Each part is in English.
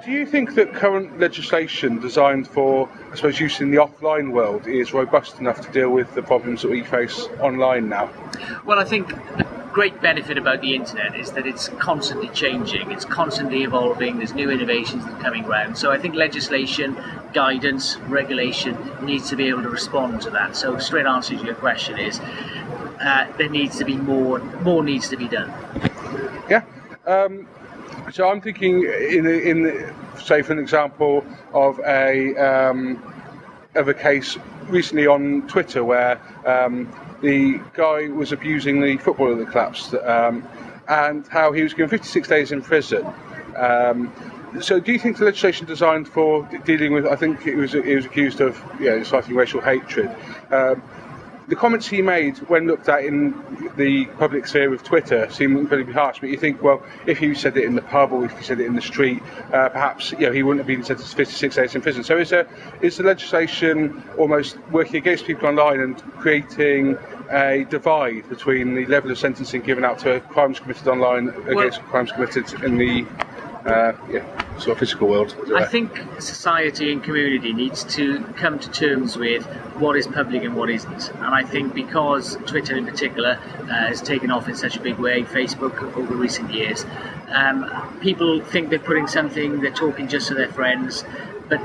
Do you think that current legislation designed for, I suppose, use in the offline world is robust enough to deal with the problems that we face online now? Well, I think the great benefit about the internet is that it's constantly changing, it's constantly evolving, there's new innovations that are coming around. So I think legislation, guidance, regulation needs to be able to respond to that. So straight answer to your question is there needs to be more needs to be done. Yeah. So I'm thinking, say for an example of a case recently on Twitter where the guy was abusing the footballer that collapsed, and how he was given 56 days in prison. So do you think the legislation designed for dealing with, I think he was accused of inciting racial hatred, the comments he made when looked at in the public sphere of Twitter seem incredibly harsh, but you think, well, if he said it in the pub or if he said it in the street, perhaps he wouldn't have been sentenced to 56 days in prison. So is the legislation almost working against people online and creating a divide between the level of sentencing given out to crimes committed online against crimes committed in the sort of physical world? I think society and community needs to come to terms with what is public and what isn't. And I think because Twitter in particular has taken off in such a big way, Facebook over recent years, people think they're putting something, they're talking just to their friends, but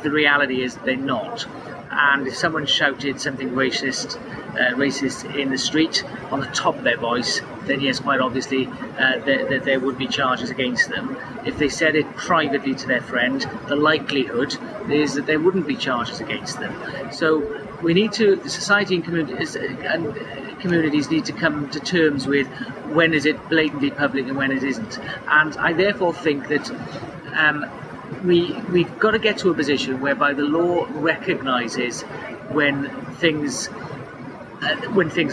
the reality is they're not. And if someone shouted something racist in the street on the top of their voice, then yes, quite obviously there would be charges against them. If they said it privately to their friend, the likelihood is that there wouldn't be charges against them. So we need to, the society and communities need to come to terms with when is it blatantly public and when it isn't. And I therefore think that we've got to get to a position whereby the law recognises when things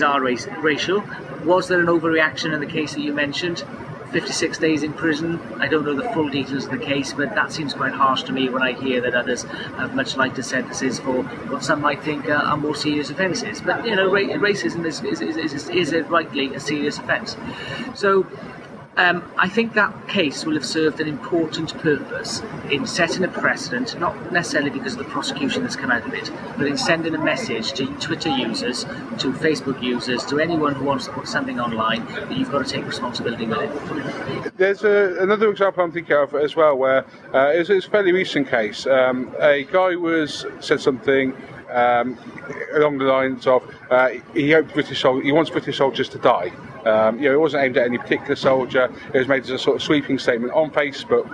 are racial. Was there an overreaction in the case that you mentioned? 56 days in prison. I don't know the full details of the case, but that seems quite harsh to me when I hear that others have much lighter sentences for what some might think are more serious offences. But racism is rightly a serious offence. So I think that case will have served an important purpose in setting a precedent, not necessarily because of the prosecution that's come out of it, but in sending a message to Twitter users, to Facebook users, to anyone who wants to put something online, that you've got to take responsibility with it. There's another example I'm thinking of as well, where it's a fairly recent case. A guy said something along the lines of he wants British soldiers to die. It wasn't aimed at any particular soldier. It was made as a sort of sweeping statement on Facebook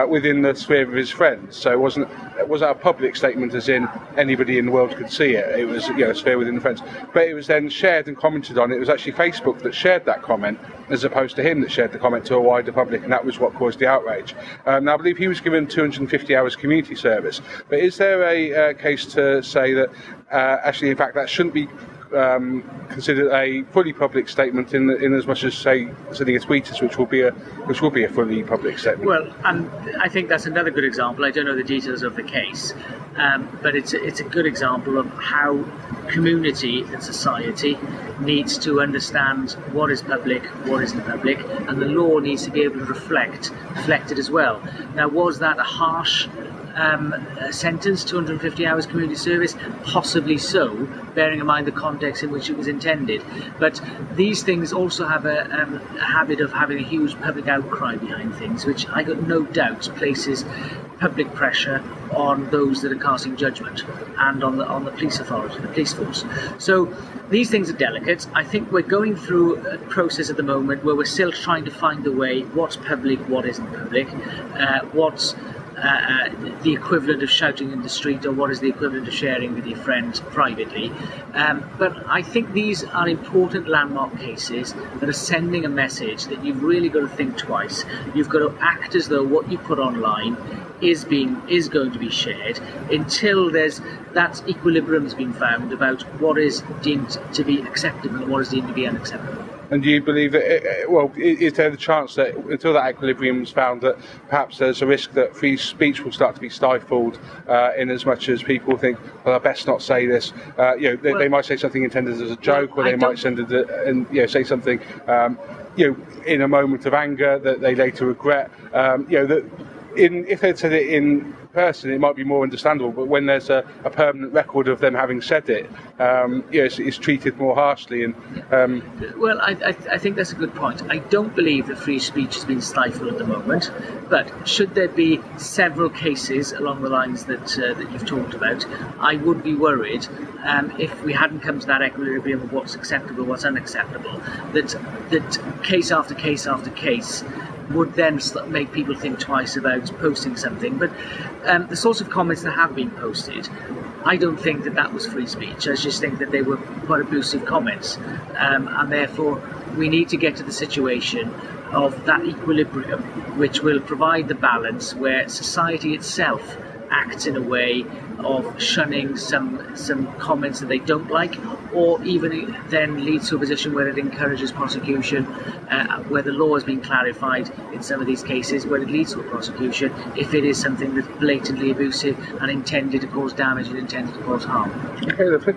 within the sphere of his friends. So it wasn't a public statement as in anybody in the world could see it. It was a sphere within the friends. But it was then shared and commented on. It was actually Facebook that shared that comment as opposed to him that shared the comment to a wider public, and that was what caused the outrage. Now I believe he was given 250 hours community service. But is there a case to say that actually in fact that shouldn't be considered a fully public statement in as much as, say, sending a tweet, which will be a fully public statement? Well, and I think that's another good example. I don't know the details of the case, but it's a good example of how community and society needs to understand what is public, what isn't public, and the law needs to be able to reflect it as well. Now, was that a harsh sentence, 250 hours community service? Possibly so, bearing in mind the context in which it was intended. But these things also have a habit of having a huge public outcry behind things, which I got no doubt places public pressure on those that are casting judgment and on the police authority, the police force. So these things are delicate. I think we're going through a process at the moment where we're still trying to find the way what's public, what isn't public, what's the equivalent of shouting in the street, or what is the equivalent of sharing with your friends privately. But I think these are important landmark cases that are sending a message that you've really got to think twice. You've got to act as though what you put online is going to be shared until that equilibrium has been found about what is deemed to be acceptable and what is deemed to be unacceptable. And do you believe that, is there the chance that until that equilibrium is found that perhaps there's a risk that free speech will start to be stifled in as much as people think, well, I best not say this. They might say something intended as a joke, or they might say something in a moment of anger that they later regret. if they'd said it in person, it might be more understandable. But when there's a permanent record of them having said it, it's treated more harshly. And well, I think that's a good point. I don't believe that free speech has been stifled at the moment, but should there be several cases along the lines that you've talked about, I would be worried if we hadn't come to that equilibrium of what's acceptable, what's unacceptable, that case after case after case would then make people think twice about posting something. But the sorts of comments that have been posted, I don't think that was free speech. I just think that they were quite abusive comments, and therefore we need to get to the situation of that equilibrium which will provide the balance where society itself acts in a way of shunning some comments that they don't like, or even then leads to a position where it encourages prosecution, where the law has been clarified in some of these cases, where it leads to a prosecution if it is something that's blatantly abusive and intended to cause damage and intended to cause harm. Okay, lovely.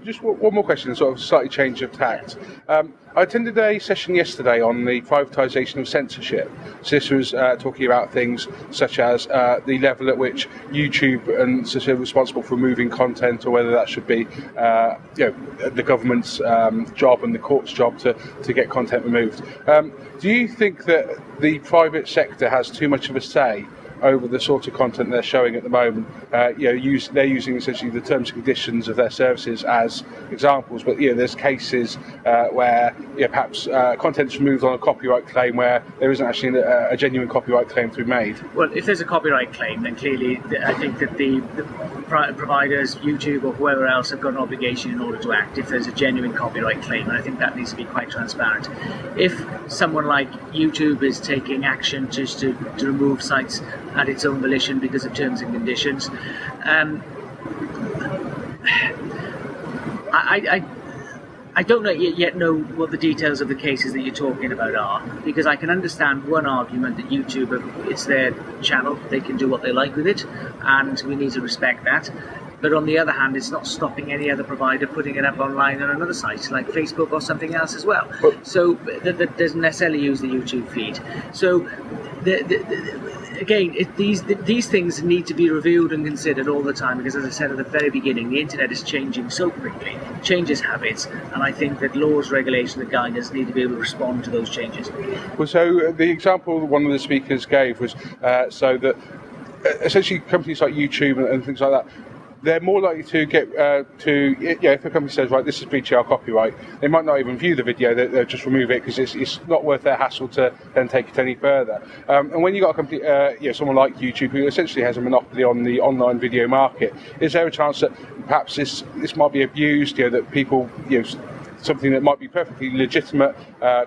Just one more question, sort of slightly change of tact. I attended a session yesterday on the privatisation of censorship. So this was talking about things such as the level at which YouTube and so are responsible for removing content, or whether that should be the government's job and the court's job to get content removed. Do you think that the private sector has too much of a say over the sort of content they're showing at the moment? They're using essentially the terms and conditions of their services as examples, but there's cases where perhaps content's removed on a copyright claim where there isn't actually a genuine copyright claim to be made. Well, if there's a copyright claim, then clearly I think that the providers, YouTube or whoever else, have got an obligation in order to act if there's a genuine copyright claim, and I think that needs to be quite transparent. If someone like YouTube is taking action just to remove sites at its own volition because of terms and conditions, I don't yet know what the details of the cases that you're talking about are, because I can understand one argument that YouTube, it's their channel, they can do what they like with it, and we need to respect that. But on the other hand, it's not stopping any other provider putting it up online on another site like Facebook or something else as well. So that doesn't necessarily use the YouTube feed. So again, these things need to be reviewed and considered all the time, because as I said at the very beginning, the internet is changing so quickly, changes habits, and I think that laws, regulation and guidance need to be able to respond to those changes. Well, so the example one of the speakers gave was so that essentially companies like YouTube and things like that, they're more likely to get if a company says, right, this is breaching our copyright, they might not even view the video, they'll just remove it because it's not worth their hassle to then take it any further. And when you've got a company, someone like YouTube, who essentially has a monopoly on the online video market, is there a chance that perhaps this might be abused, that people, something that might be perfectly legitimate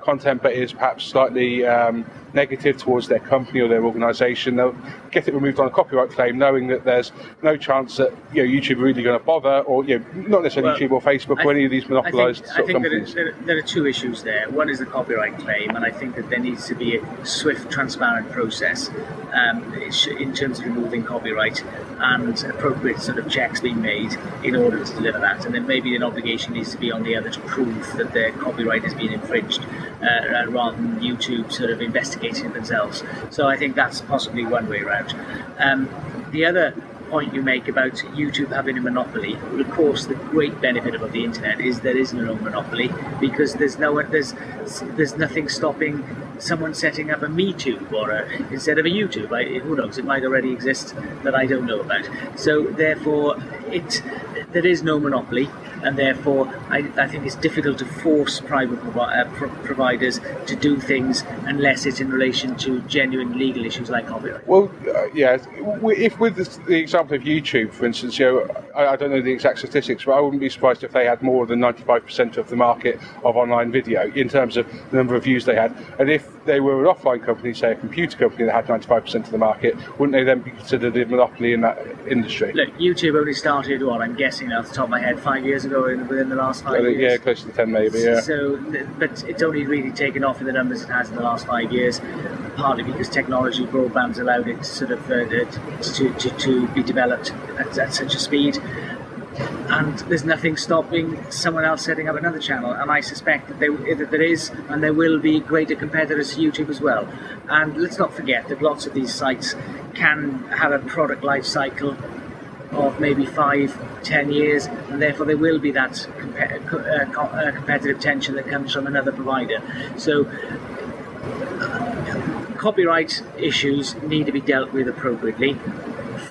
content but is perhaps slightly negative towards their company or their organisation, they'll get it removed on a copyright claim, knowing that there's no chance that YouTube are really going to bother, or not necessarily YouTube or Facebook or any of these monopolised companies. There are two issues there. One is the copyright claim, and I think that there needs to be a swift, transparent process in terms of removing copyright, and appropriate sort of checks being made in order to deliver that. And then maybe an obligation needs to be on the other to prove that their copyright has been infringed, rather than YouTube sort of investigating it themselves. So I think that's possibly one way around. The other point you make about YouTube having a monopoly, well, of course, the great benefit about the internet is there is no monopoly, because there's nothing stopping someone setting up a MeTube instead of a YouTube. Who knows? It might already exist that I don't know about. So therefore, there is no monopoly, and therefore I think it's difficult to force private providers to do things unless it's in relation to genuine legal issues like copyright. Well, if with the example of YouTube, for instance, I don't know the exact statistics, but I wouldn't be surprised if they had more than 95% of the market of online video in terms of the number of views they had. And if they were an offline company, say a computer company that had 95% of the market, wouldn't they then be considered a monopoly in that industry? Look, YouTube only started, I'm guessing off the top of my head, 5 years ago, within the last 5 years. Yeah, close to 10 maybe, yeah. So, but it's only really taken off in the numbers it has in the last 5 years, partly because technology, broadband's allowed it to sort of to be developed at such a speed. and there's nothing stopping someone else setting up another channel. And I suspect that there is and there will be greater competitors to YouTube as well. And let's not forget that lots of these sites can have a product life cycle of maybe 5-10 years, and therefore there will be that competitive tension that comes from another provider. So copyright issues need to be dealt with appropriately.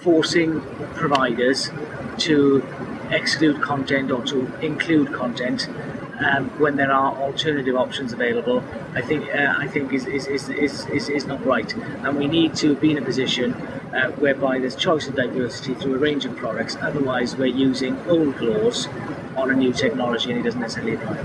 Forcing providers to exclude content or to include content when there are alternative options available, I think is not right. And we need to be in a position whereby there's choice and diversity through a range of products. Otherwise, we're using old laws on a new technology, and it doesn't necessarily apply.